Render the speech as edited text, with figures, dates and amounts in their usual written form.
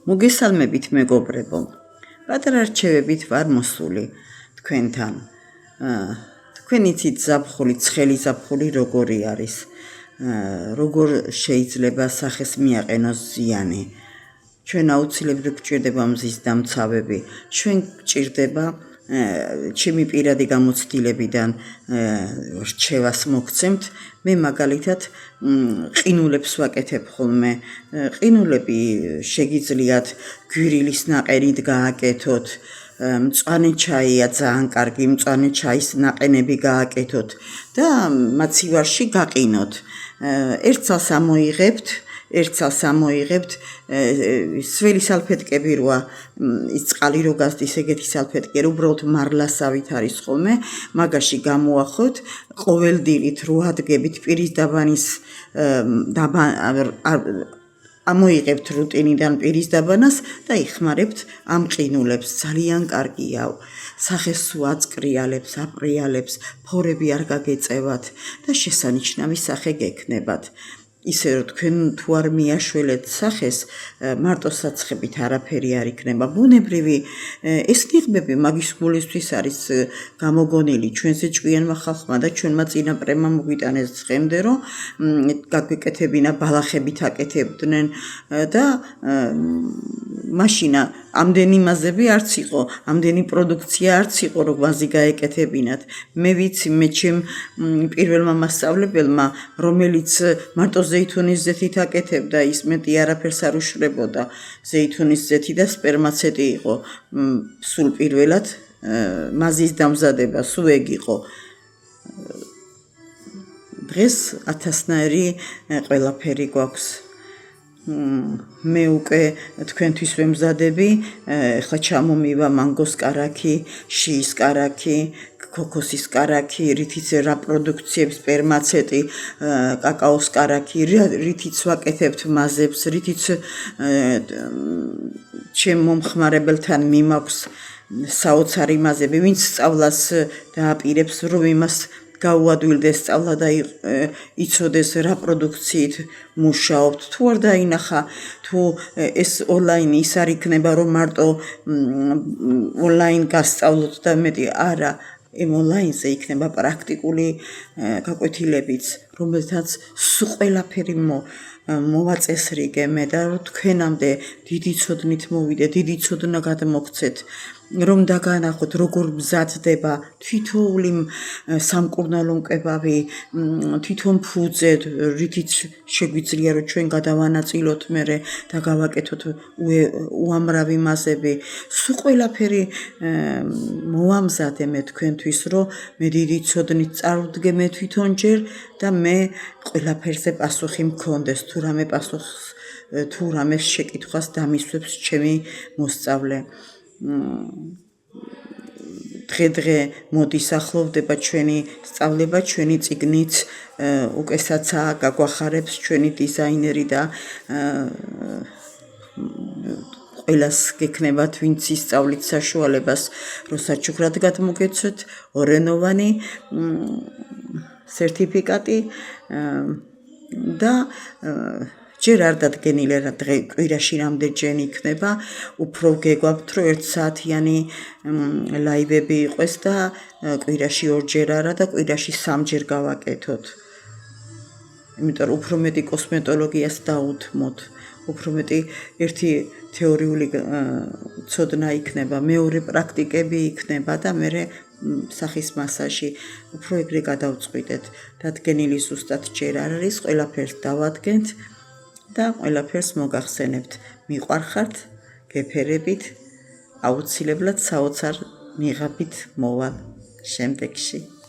მოგესალმებით მეგობრებო. პატარა რჩევებით ვარ მოსული თქვენთან. თქვენ იცით ზაფხული, ცხელი ზაფხული როგორი არის. როგორ შეიძლება სახეს მიაყენოს ზიანი. ჩვენ აუცილებლად გვჭირდება მზის დამცავები. ჩვენ გვჭირდება ჩემი პირადი გამოცდილებიდან რჩევას მოგცემთ. მე მაგალითად ყინულებს ვაკეთებ ხოლმე. ყინულები შეგიძლიათ გვირილის ნაყენით გააკეთოთ. მწვანე ჩაია ძალიან კარგი, მწვანე ჩაის ნაყენები გააკეთოთ და მაცივარში გაყინოთ. ერთ წელს ამოიღებთ, სველი სალფეტკები როა ის წყალი რო გასდის ეგეთი სალფეტკი, უბრალოდ მარლასავით არის ხოლმე, მაგაში გამოახოთ, ყოველდილით რო ადგებით პირის დაბანის ამოიღებთ რუტინიდან პირის დაბანას და იხმარებთ ამ ყინულებს. ძალიან კარგია. სახეს უაწკრიალებს, აპრიალებს, ფორები არ გაგეწევათ და შესანიშნავი სახე გექნებათ. ისე რომ თქვენ თუ არ მიაშველეთ სახეს, მარტო საცხებით არაფერი არ იქნება. ბუნებრივი ეს ნიღბები მაგის გულისთვის არის გამოგონილი ჩვენზე ჭკვიანმა ხალხმა და ჩვენმა წინაპრებმა მოგვიტანეს დღემდე, რომ გაგვეკეთებინა ბალახებით აკეთებდნენ და მაშინა ამდენი მაზები არც იყო, ამდენი პროდუქცია არც იყო, რომ მაზი გაეკეთებინათ. მე ვიცი, მე ჩემ პირველმა მასწავლებელმა, რომელიც მარტო ზეითუნის ზეთით აკეთებდა, ის მეტი არაფერს არ უშვრებოდა. ზეითუნის ზეთი და სპერმაცეტი იყო სულ პირველად მაზის დამზადება, სულ ეგ იყო. დღეს ათასნაირი ყველაფერი გვაქვს. მე უკვე თქვენთვის ვემზადები, ახლა ჩამომივა მანგოს კარაქი, შიის კარაქი, ქოქოსის კარაქი, რითიც რა პროდუქციებს, სპერმაცეტი, კაკაოს კარაქი, რითიც ვაკეთებთ მაზებს, რითიც ჩემ მომხმარებელთან მიმაქვს საოცარი მაზები, ვინც სწავლას დააპირებს, რომ იმას გაუადვილდეს სწავლა და იცოდეს რა პროდუქციით მუშაობთ. თუ არ დაინახა, თუ ეს ონლაინი ის არ იქნება, რომ მარტო ონლაინ გასწავლოთ და მეტი არა, იმ ონლაინზე იქნება პრაქტიკული გაკვეთილებიც, რომელთაც სულ ყველაფერი მოვაწესრიგე მე და თქვენამდე დიდი ცოდნით მოვიდე, დიდი ცოდნა გადმოგცეთ, რომ დაგანახოთ როგორ მზადდება თითოეული სამკურნალო მკებავი, თვითონ ფუძე, რითიც შეგვიძლია რომ ჩვენ გადავანაწილოთ მერე და გავაკეთოთ უამრავი მაზები. სულ ყველაფერი მოვამზადე მე თქვენთვის, რომ მე დიდი ცოდნით წარვდგე მე თვითონ ჯერ და მე ყველაფერზე პასუხი მქონდეს, თუ რამე შეკითხვას დამისვებს ჩემი მოსწავლე. დღე მოდის ახლოვდება ჩვენი სწავლება, ჩვენი წიგნიც უკესაცაა გაგვახარებს ჩვენი დიზაინერი და ყველას გექნებათ, ვინც ისწავლით საშუალებას, რომ საჩუქრად გადმოგეცეთ ორენოვანი სერტიფიკატი და ჯერ არ დადგენილი კვირაში რამდენჯერ იქნება, უფრო გეგვაქვთ, რომ 1 საათიანი ლაივები იყოს და კვირაში 2 ჯერ არა და კვირაში 3 ჯერ გავაკეთოთ. იმიტომ რომ უფრო მეტი კოსმეტოლოგიას დაუთმოთ, უფრო მეტი ერთი თეორიული ცოდნა იქნება, მეორე პრაქტიკები იქნება და მერე სახის მასაჟი უფრო ეგრე გადავწყვიტეთ. დადგენილი ზუსტად ჯერ არ არის, ყველაფერს დავადგენთ და ყველაფერს მოგახსენებთ. მიყვარხართ, გეფერებით, აუცილებლად საოცარ მიღაბით მოვალ შემდეგში.